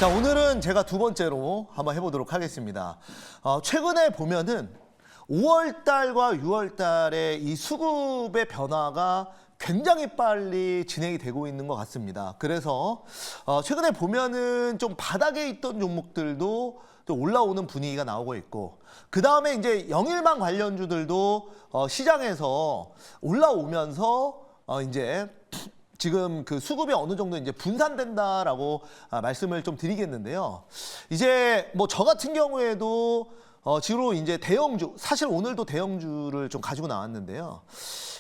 자, 오늘은 제가 두 번째로 한번 해보도록 하겠습니다. 최근에 보면은 5월 달과 6월 달에 이 수급의 변화가 굉장히 빨리 진행이 되고 있는 것 같습니다. 그래서 최근에 보면은 좀 바닥에 있던 종목들도 좀 올라오는 분위기가 나오고 있고, 그 다음에 이제 영일만 관련주들도 시장에서 올라오면서 이제 지금 그 수급이 어느 정도 이제 분산된다라고 말씀을 좀 드리겠는데요. 이제 뭐 저 같은 경우에도 주로 이제 대형주, 사실 오늘도 대형주를 좀 가지고 나왔는데요.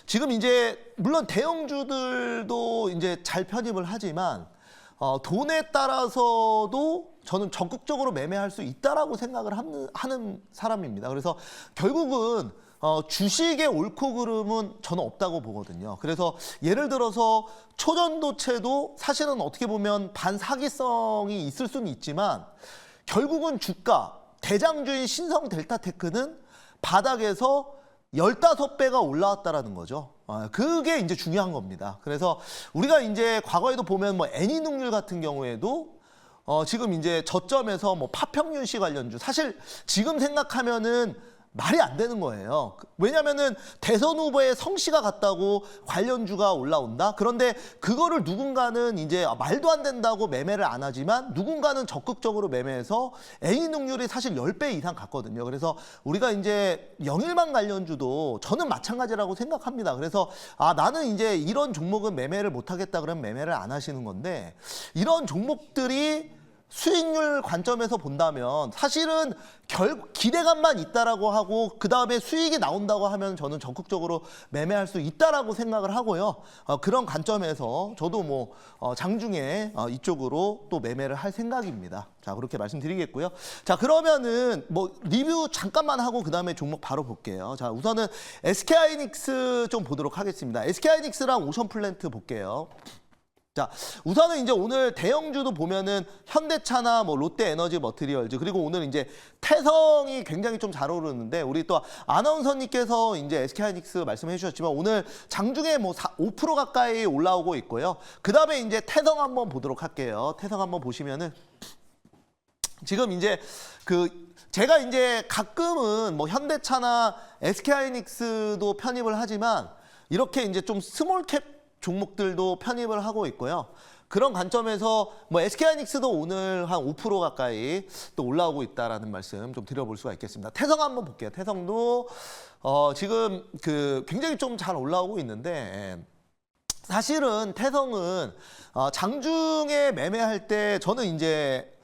지금 이제 물론 대형주들도 이제 잘 편입을 하지만 돈에 따라서도 저는 적극적으로 매매할 수 있다라고 생각을 하는 사람입니다. 그래서 결국은 주식의 옳고 그름은 저는 없다고 보거든요. 그래서 예를 들어서 초전도체도 사실은 어떻게 보면 반사기성이 있을 수는 있지만 결국은 주가, 대장주인 신성델타테크는 바닥에서 15배가 올라왔다라는 거죠. 그게 이제 중요한 겁니다. 그래서 우리가 이제 과거에도 보면 뭐 애니능률 같은 경우에도 지금 이제 저점에서 뭐 파평윤씨 관련주, 사실 지금 생각하면은 말이 안 되는 거예요. 왜냐면은 대선 후보의 성씨가 같다고 관련주가 올라온다? 그런데 그거를 누군가는 이제 말도 안 된다고 매매를 안 하지만 누군가는 적극적으로 매매해서 A능률이 사실 10배 이상 갔거든요. 그래서 우리가 이제 영일만 관련주도 저는 마찬가지라고 생각합니다. 그래서 나는 이제 이런 종목은 매매를 못 하겠다 그러면 매매를 안 하시는 건데, 이런 종목들이 수익률 관점에서 본다면 사실은 기대감만 있다라고 하고 그 다음에 수익이 나온다고 하면 저는 적극적으로 매매할 수 있다라고 생각을 하고요. 그런 관점에서 저도 뭐 장중에 이쪽으로 또 매매를 할 생각입니다. 자, 그렇게 말씀드리겠고요. 자, 그러면은 뭐 리뷰 잠깐만 하고 그 다음에 종목 바로 볼게요. 자, 우선은 SK하이닉스 좀 보도록 하겠습니다. SK하이닉스랑 오션플랜트 볼게요. 자, 우선은 이제 오늘 대형주도 보면은 현대차나 뭐 롯데에너지 머티리얼즈, 그리고 오늘 이제 태성이 굉장히 좀 잘 오르는데, 우리 또 아나운서님께서 이제 SK하이닉스 말씀해 주셨지만 오늘 장중에 뭐 5% 가까이 올라오고 있고요. 그 다음에 이제 태성 한번 보도록 할게요. 태성 한번 보시면은 지금 이제 제가 이제 가끔은 뭐 현대차나 SK하이닉스도 편입을 하지만 이렇게 이제 좀 스몰캡 종목들도 편입을 하고 있고요. 그런 관점에서 뭐 SK하이닉스도 오늘 한 5% 가까이 또 올라오고 있다라는 말씀 좀 드려볼 수가 있겠습니다. 태성 한번 볼게요. 태성도 지금 굉장히 좀 잘 올라오고 있는데, 사실은 태성은 장중에 매매할 때 저는 이제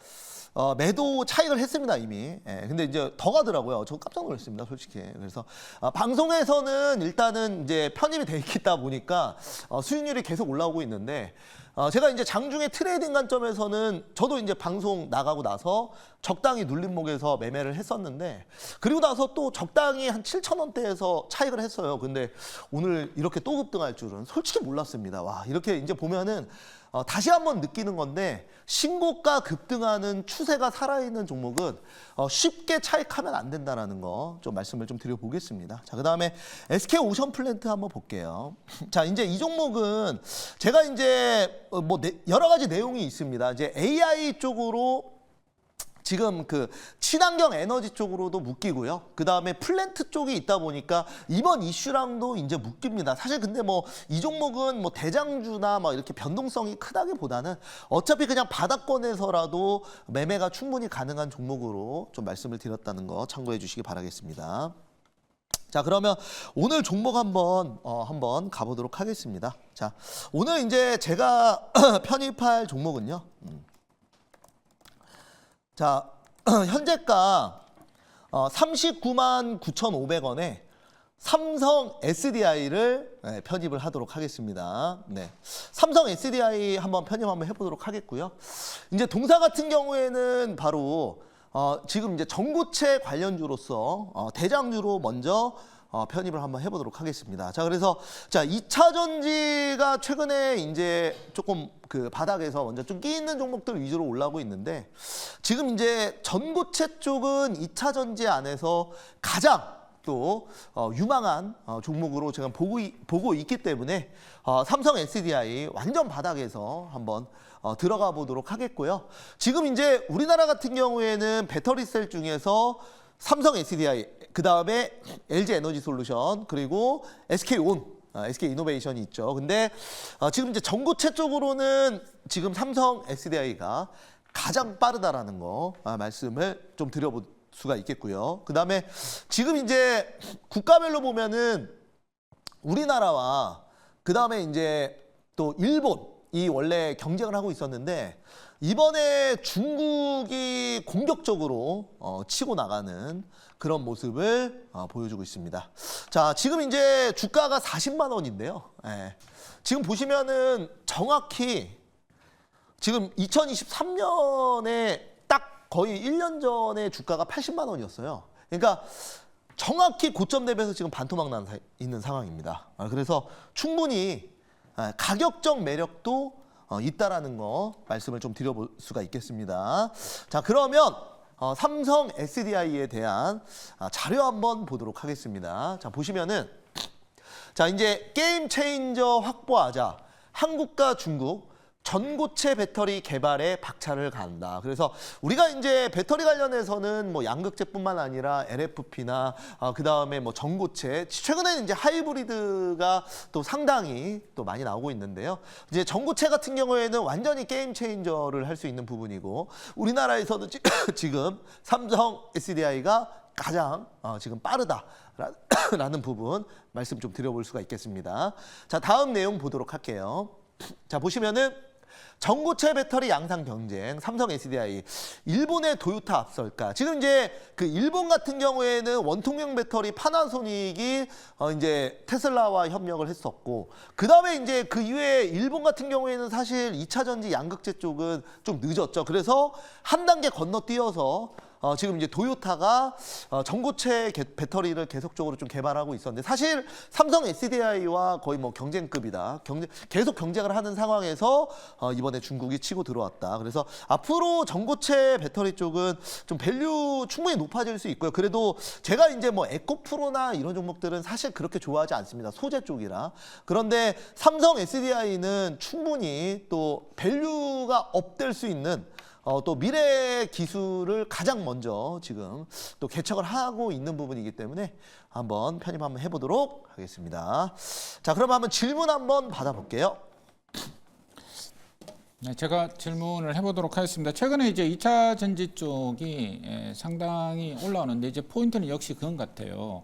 매도 차익을 했습니다, 이미. 근데 이제 더 가더라고요. 저 깜짝 놀랐습니다, 솔직히. 그래서 방송에서는 일단은 이제 편입이 돼 있다 보니까 수익률이 계속 올라오고 있는데, 제가 이제 장중에 트레이딩 관점에서는 저도 이제 방송 나가고 나서 적당히 눌림목에서 매매를 했었는데, 그리고 나서 또 적당히 한 7,000원대에서 차익을 했어요. 근데 오늘 이렇게 또 급등할 줄은 솔직히 몰랐습니다. 와, 이렇게 이제 보면은 다시 한번 느끼는 건데, 신고가 급등하는 추세가 살아있는 종목은 쉽게 차익하면 안 된다는 거 좀 말씀을 좀 드려보겠습니다. 자, 그 다음에 SK오션플랜트 한번 볼게요. 자, 이제 이 종목은 제가 이제 뭐 여러 가지 내용이 있습니다. 이제 AI 쪽으로 지금 친환경 에너지 쪽으로도 묶이고요. 그 다음에 플랜트 쪽이 있다 보니까 이번 이슈랑도 이제 묶입니다. 사실 근데 뭐 이 종목은 뭐 대장주나 뭐 이렇게 변동성이 크다기보다는 어차피 그냥 바닥권에서라도 매매가 충분히 가능한 종목으로 좀 말씀을 드렸다는 거 참고해 주시기 바라겠습니다. 자, 그러면 오늘 종목 한번 가보도록 하겠습니다. 자, 오늘 이제 제가 편입할 종목은요. 자, 현재가 39만 9,500원에 삼성 SDI를 편입을 하도록 하겠습니다. 네, 삼성 SDI 한번 편입 한번 해보도록 하겠고요. 이제 동사 같은 경우에는 바로 지금 이제 전고체 관련주로서 대장주로 먼저 편입을 한번 해보도록 하겠습니다. 자, 그래서 2차 전지가 최근에 이제 조금 바닥에서 먼저 좀 끼 있는 종목들 위주로 올라오고 있는데, 지금 이제 전고체 쪽은 2차 전지 안에서 가장 또 유망한 종목으로 제가 보고 있기 때문에 삼성 SDI 완전 바닥에서 한번 들어가 보도록 하겠고요. 지금 이제 우리나라 같은 경우에는 배터리셀 중에서 삼성 SDI, 그 다음에 LG 에너지 솔루션, 그리고 SK온, SK 이노베이션이 있죠. 근데 지금 이제 전고체 쪽으로는 지금 삼성 SDI가 가장 빠르다라는 거 말씀을 좀 드려볼 수가 있겠고요. 그 다음에 지금 이제 국가별로 보면은 우리나라와 그 다음에 이제 또 일본이 원래 경쟁을 하고 있었는데 이번에 중국이 공격적으로 치고 나가는 그런 모습을 보여주고 있습니다. 자, 지금 이제 주가가 40만 원인데요. 예. 지금 보시면은 정확히 지금 2023년에 딱 거의 1년 전에 주가가 80만 원이었어요. 그러니까 정확히 고점 대비해서 지금 반토막 있는 상황입니다. 그래서 충분히 가격적 매력도 있다라는 거 말씀을 좀 드려볼 수가 있겠습니다. 자, 그러면 삼성 SDI에 대한 자료 한번 보도록 하겠습니다. 자, 보시면은 자, 이제 게임 체인저 확보하자. 한국과 중국 전고체 배터리 개발에 박차를 간다. 그래서 우리가 이제 배터리 관련해서는 뭐 양극재뿐만 아니라 LFP나 그 다음에 뭐 전고체, 최근에는 이제 하이브리드가 또 상당히 또 많이 나오고 있는데요. 이제 전고체 같은 경우에는 완전히 게임 체인저를 할 수 있는 부분이고 우리나라에서는 지금 삼성 SDI가 가장 지금 빠르다라는 부분 말씀 좀 드려볼 수가 있겠습니다. 자, 다음 내용 보도록 할게요. 자, 보시면은 전고체 배터리 양상 경쟁, 삼성 SDI, 일본의 도요타 앞설까? 지금 이제 그 일본 같은 경우에는 원통형 배터리 파나소닉이 이제 테슬라와 협력을 했었고, 그 다음에 이제 그 이후에 일본 같은 경우에는 사실 2차 전지 양극재 쪽은 좀 늦었죠. 그래서 한 단계 건너뛰어서 지금 이제 도요타가 전고체 배터리를 계속적으로 좀 개발하고 있었는데 사실 삼성 SDI와 거의 뭐 경쟁급이다. 계속 경쟁을 하는 상황에서 이번에 중국이 치고 들어왔다. 그래서 앞으로 전고체 배터리 쪽은 좀 밸류 충분히 높아질 수 있고요. 그래도 제가 이제 뭐 에코프로나 이런 종목들은 사실 그렇게 좋아하지 않습니다. 소재 쪽이라. 그런데 삼성 SDI는 충분히 또 밸류가 업될 수 있는 또 미래 기술을 가장 먼저 지금 또 개척을 하고 있는 부분이기 때문에 한번 편입 한번 해보도록 하겠습니다. 자, 그럼 한번 질문 한번 받아볼게요. 네, 제가 질문을 해보도록 하겠습니다. 최근에 이제 2차 전지 쪽이 상당히 올라오는데 이제 포인트는 역시 그건 같아요.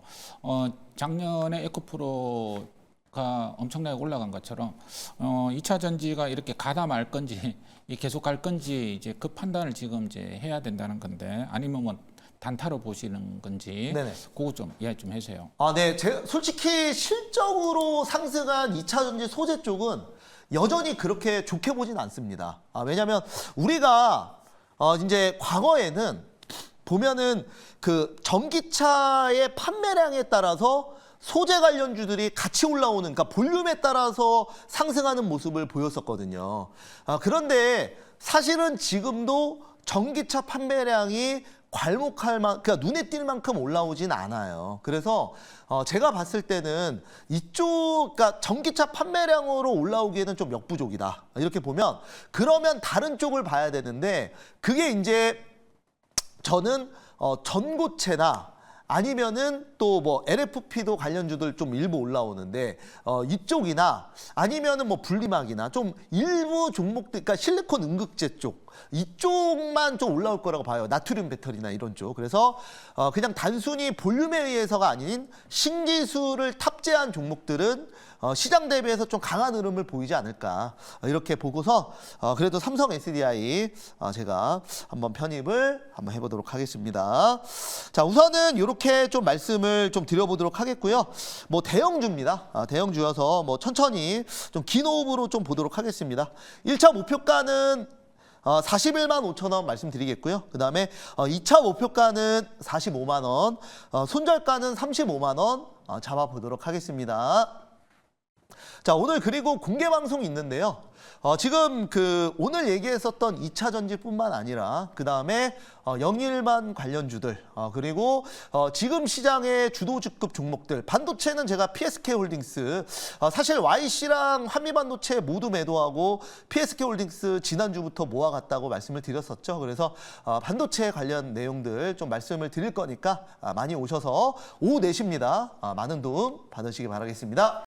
작년에 에코프로가 엄청나게 올라간 것처럼 2차 전지가 이렇게 가다 말 건지 계속 갈 건지 이제 그 판단을 지금 이제 해야 된다는 건데 아니면 뭐 단타로 보시는 건지 네네. 그거 좀 이야기 좀 해주세요. 네, 솔직히 실적으로 상승한 2차 전지 소재 쪽은 여전히 그렇게 좋게 보진 않습니다. 왜냐하면 우리가 이제 과거에는 보면은 그 전기차의 판매량에 따라서 소재 관련주들이 같이 올라오는, 그러니까 볼륨에 따라서 상승하는 모습을 보였었거든요. 그런데 사실은 지금도 전기차 판매량이 괄목할 그러니까 눈에 띌 만큼 올라오진 않아요. 그래서 제가 봤을 때는 그러니까 전기차 판매량으로 올라오기에는 좀 역부족이다. 이렇게 보면 그러면 다른 쪽을 봐야 되는데 그게 이제 저는 전고체나 아니면은 또 뭐 LFP도 관련주들 좀 일부 올라오는데 이쪽이나 아니면은 뭐 분리막이나 좀 일부 종목들, 그러니까 실리콘 음극재 쪽 이쪽만 좀 올라올 거라고 봐요. 나트륨 배터리나 이런 쪽. 그래서 그냥 단순히 볼륨에 의해서가 아닌 신기술을 탑재한 종목들은 시장 대비해서 좀 강한 흐름을 보이지 않을까 이렇게 보고서 그래도 삼성 SDI 제가 한번 편입을 한번 해보도록 하겠습니다. 자, 우선은 이렇게 좀 말씀을 좀 드려보도록 하겠고요. 뭐 대형주입니다. 대형주여서 뭐 천천히 좀 긴 호흡으로 좀 보도록 하겠습니다. 1차 목표가는 41만 5천 원 말씀드리겠고요. 그 다음에 2차 목표가는 45만 원, 손절가는 35만 원 잡아보도록 하겠습니다. 자, 오늘 그리고 공개 방송이 있는데요. 지금 오늘 얘기했었던 2차 전지뿐만 아니라 그다음에 영일만 관련주들 그리고 지금 시장의 주도주급 종목들 반도체는 제가 PSK 홀딩스 사실 YC랑 한미반도체 모두 매도하고 PSK 홀딩스 지난주부터 모아갔다고 말씀을 드렸었죠. 그래서 반도체 관련 내용들 좀 말씀을 드릴 거니까 많이 오셔서 오후 4시입니다. 많은 도움 받으시기 바라겠습니다.